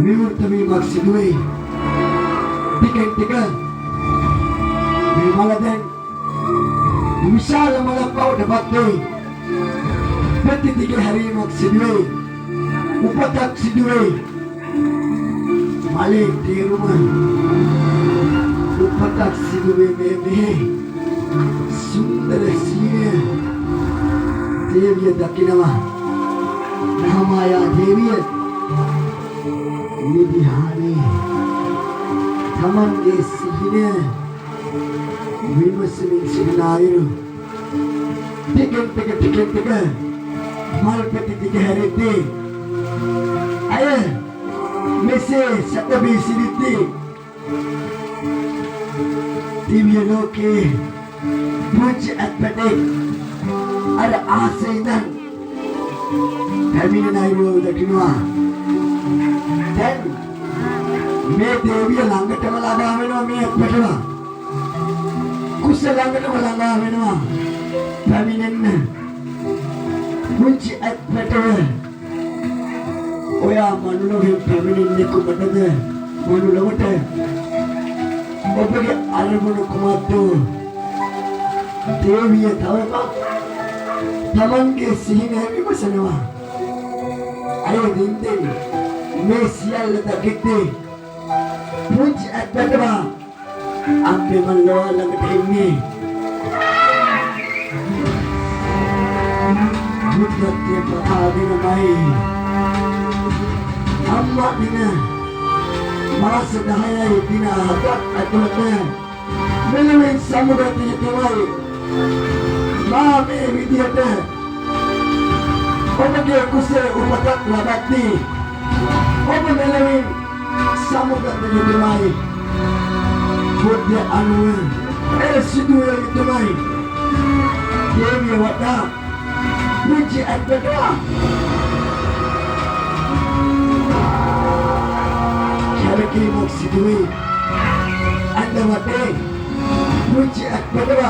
විවෘත වීමක් සිදු වෙයි. ටිකෙන් ටික මේ මල දැන් විශාල මලක් බවට පත් වෙයි. ප්‍රතිදිග හැරීමක් සිදු වෙයි. උපතක් සිදු වෙයි. මලේ තේරුම උපතක් සිදු වේ මේ සුන්දර සීය දේවිය දකිනවා. මහාමායා දේවිය නිදිහානේ තමන්ගේ සිහිනය විමසමින් සිටින අයුරු ටිකෙන් ටික මල් පෙති දිග හැරෙද්දී අය මෙසේ සැතපී සිටිද්දී දිව්‍ය ලෝකේ පුංචි අත්පැටේ අර ආසේ ඉඳන් පැමිණෙන අයුරු දකිනවා. දැන් මේ දේවිය ළඟටම ළඟා වෙනවා. මේ අත්පැටව කුස ළඟටම ළඟා වෙනවා. පැමිණෙන්න පුංචි අත්පැටව ඔයා මනුලොවෙන් පැමිණෙන්නේ කුමටද? මනුලොවට ඔබගේ අරමුණු කුමක්ද? දේවිය තවම තමන්ගේ සිහිනය විමසනවා. අය දින්දෙන් මේ සියල්ල දකිද්දී පුංචි අත්පැටව අපේ මල්ලව ළඟට එන්නේ. බුද්ධත්වය ප්‍රකාශනමයි. අම්මා දින මාස 10යි දින 7ක් ඇතුළත මෙලොවින් සමුගතිය තමයි මා මේ විදියට ඔබගේ කුසේ උපතක් ලබද්දී ඔබ මෙලොවින් සමුගතිය තමයි බුද්ධ අනුව ඒ සිදුවේ තමයි දේවිය වටා පුංචි අත්පැටව කැරකීමක් සිදු වෙයි. අන්දවටේ පුංචි අත්පැටව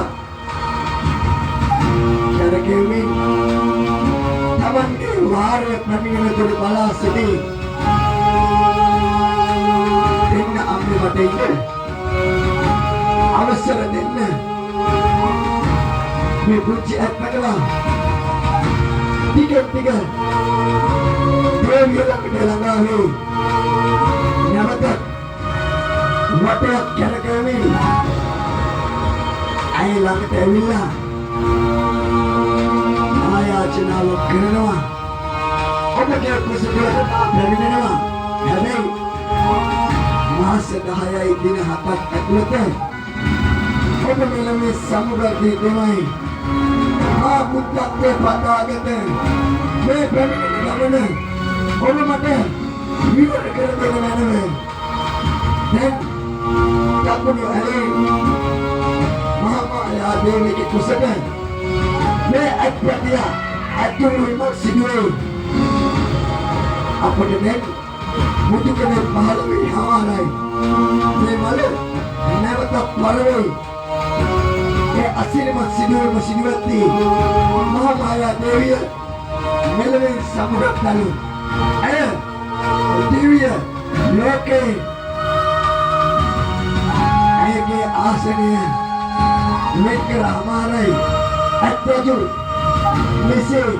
කැරකෙමින් තමන්ගේ වාරය පැමිණෙන තුරු බලා සිටී. දෙන්න අම්මේ වටේ ඉන්න අවසර දෙන්න. මේ පුංචි අත්පැටව ටික දේවිය ළඟට ළඟා වෙයි. නැවත වටයක් කැරකෙමින් අය ළඟට ඇවිල්ලා ආයාචනාවක් කරනවා. ඔබගේ කුසලයට පැමිණෙනවා. හැබැයි මාස 10යි දින 7ක් ඇතුළත ඔබ මෙලොවේ සමුගතිය තමයි මා බුද්ධත්වයේ පතාගත මේ පැමිණෙන ගමන ඔබ මට විවර කර දෙන්න මැනවේ. දැන් කපුණු ඇලේ මහාමායා දේවියගේ කුසට මේ අත්පැටිය ඇතුළු වීමක් සිදු වෙයි. අපට දැන් මුතු කෙනෙක් පහළ වී හමාරයි. මේ මල නැවත පළවෙයි. ඒ අසිරිමත් සිදුවීම සිදුවද්දී මහාමායා දේවිය මෙලොවින් සමුගත්ලු. ඇය දිව්‍ය ලෝකේ ඇයගේ ආසනය වෙන් කර හමාරයි. ඇත්තජු මෙසේ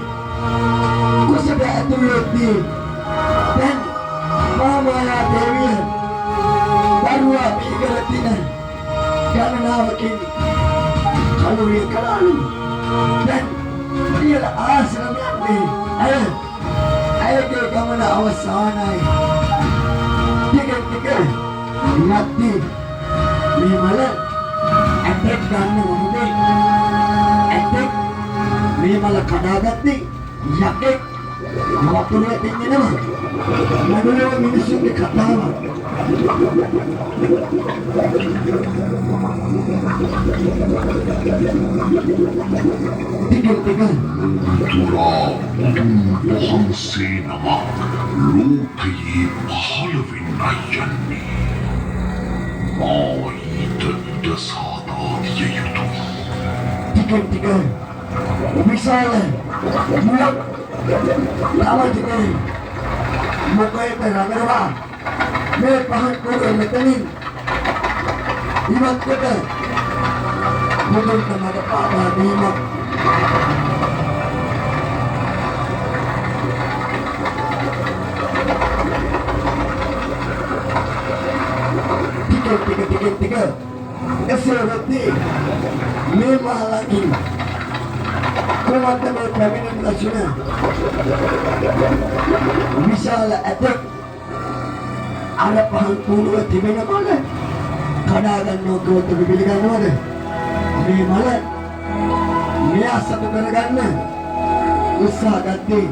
කුසට ඇතුළත්දී දැන් මහාමායා දේවිය දරුවා පිළිකර තින ගණනාවකින් කලුරිය කලාලු. දැන් පියල ආශ්‍රමයන්නේ ඇයගේ ගමන අවසානයි. ටික යද්දී මේ මල ඇටෙක් ගන්න මොහොතේ ඇටෙක් මේ මල කඩාගත්තේ යකෙක් වතුරේ දෙන්නෙනවා. නඩුවේ මිනිස්සුන්ගේ කතාව. ටික වහන්සේ නමක් ලෝකයේ පහළ වෙන්නයි යන්නේ. ඊට සාදාදිය යුතුයි. ටික විශාල මුලක් ලාවටිකේ මොකේද රඟනවා මේ පහන් කොට මෙතනින් ඉවත් කොට මුදුන්ට මට පාවා දීමක් ටික එසේ වෙද්දී මේ මහලකින් කොහොමද මේ පැමිණෙන ලක්ෂණ විශාල ඇතෙක් අර පහන් කුණුව තිබෙන මල කඩා ගන්නව කියොත් පිළිගන්නවද මේ මල මේ අසතු කරගන්න උත්සාහ ගත්තේ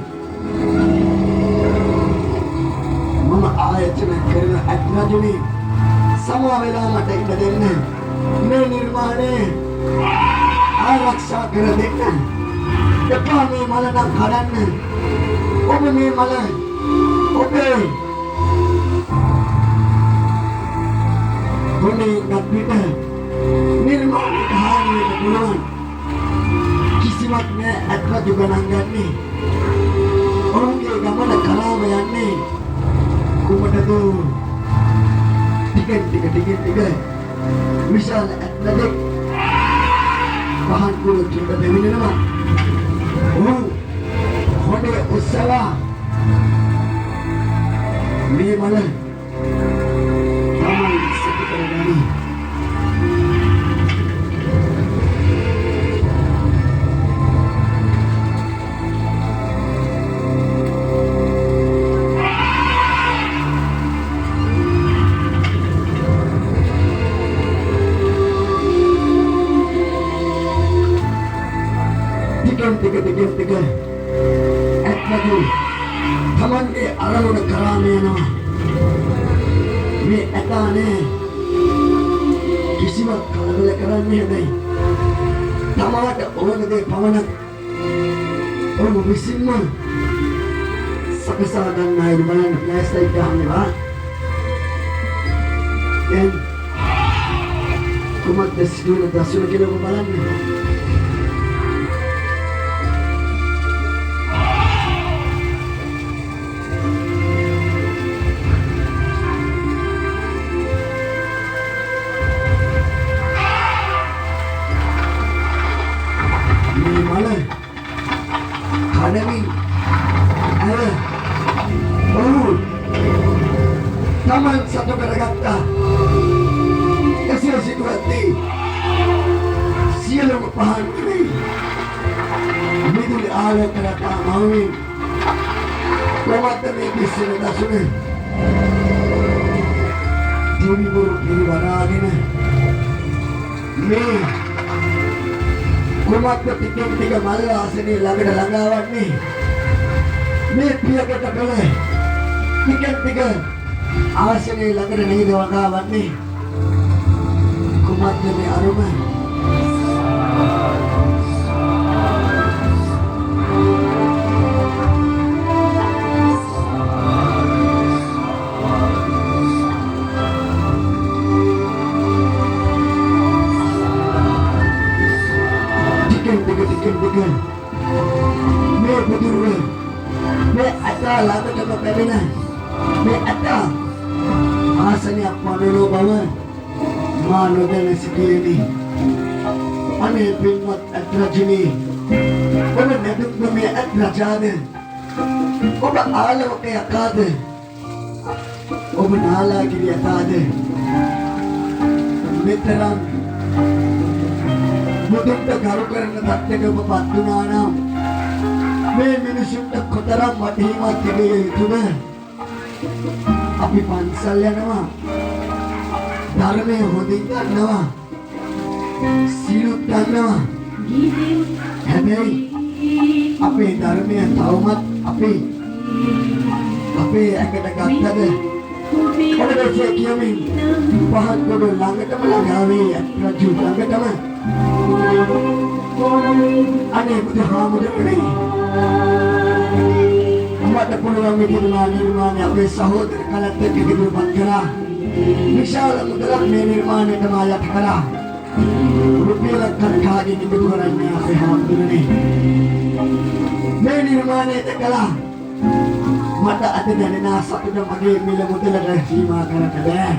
මම ආයතන කරන අත්නජුනි සමා වෙලා මට ඉන්න දෙන්න මේ නිර්මාණය ආරක්ෂා කර දෙන්න එපා මේ මල නම් කඩන්න ඔබ මේ මල ඔබේ ගුණේ ගත්විට නිර්මාණයට හානි වෙන්න පුළුවන් කිසිවක් නෑ අත්වතු ගණන් ගන්නේ ඔවුන්ගේ ගමන කලාව යන්නේ කුමටද ටික විශාල ඇත්ලෙක් පහන් කුල චුඩ දෙමිනෙනවා ඔව් හොඩේ උස්සලා මේ මල තමයි සතු කරගනි ටික ඇත්නතු තමන්ගේ අරමුණ කරාම යනවා මේ ඇතානේ කිසිවක් කලබල කරන්නේ නැහැ තමාට ඕන දේ පමණක් ඔබ විසින්ම සකසා ගන්න අය බලන්න ප්ලෑස්ටර් ගන්නවා දැන් කොහොමද සිදුවෙන දසුන කියලා බලන්න Taman satu karagata Kasih situasi Siya pahan ini Bidul ala karata mawin Lamatan ini sinata sunai Dini buru kiri waragin Nih Kumata tiga malah sini langgar langgawan nih Nih pihak kata kale tiga ආසනේ ළඟට නේද වගාවන්නේ කුමක්ද මේ අරුම ටිකෙන් මේ බුදුරුව මේ අතා ළඟටම පැමිණ මේ අතා ආසනයක් වඩනෝ බව මා නොදැන සිටියේමි අනේ පින්වත් අත්රජිනි ඔබ නැදුක්ම මේ අත්රජාද ඔබ ආලෝක යකාද ඔබ නාලාගිරි යකාද මෙතරම් මුදුන්ට ගරු කරන තත්ත්වයක ඔබ පත් වුණා නම් මේ මිනිසුන්ට කොතරම් වටිනාවක් තිබිය යුතුද අපි පන්සල් යනවා ධර්මය හොඳින් ගන්නවා සීලුත් ගන්නවා හැබැයි අපේ ධර්මය තවමත් අපේ ඇඟට ගත්තද ඔබට කියමින් පහත් කොට ළඟටම ළඟාවේ රජු ළඟටම අනේ බුදුහාමුදුරනේ මට පුළුවන් විදිහට නිර්මාණය අපේ සහෝදර කලත් එක්ක ඉදිරිපත් කරා විශාල මුදලක් මේ නිර්මාණයට මායත් කරා රුපියලක් කරකාගෙන ඉදිරි කරන්නේ අපේ හාමුදුරනේ මේ නිර්මාණයට කළා මට අද දැනෙන සතුට මගේ මිල මුදලට සීමා කරන්න බෑ.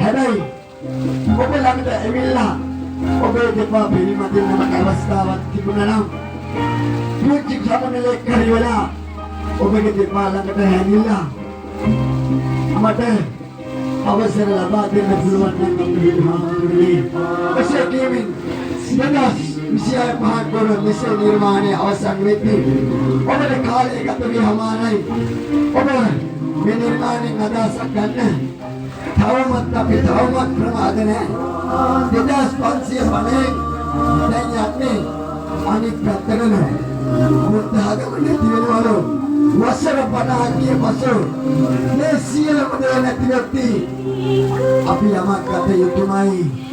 හැබැයි ඔබ ළඟට ඇවිල්ලා ඔබේ දෙපා පිළිමදින්න මට අවස්ථාවක් තිබුණා නම් පුංචි සමනලෙක් කරේවලා ඔබගේ දෙපා ළඟට හැදිලා මට අවසර ලබා දෙන්න පුළුවන් නම් අපේ මහතුරුනි එසේ කියමින් සිනදාස් විෂය පහකර මෙසේ නිර්මාණය අවසන් වෙද්දී ඔබේ කාලය ගත විහමානයි ඔබ මේ නිර්මාණයෙන් අදහසක් ගන්න තවමත් අපි තවමත් ප්‍රමාද නැහැ 2550 දැන් යන්නේ අනිත් පැත්තකට මුත්හාගම නැති වෙනවලු වසර 50 ගිය පසු මේ සියලුම දේ නැති වෙtti අපි යමක් ගත යුතුමයි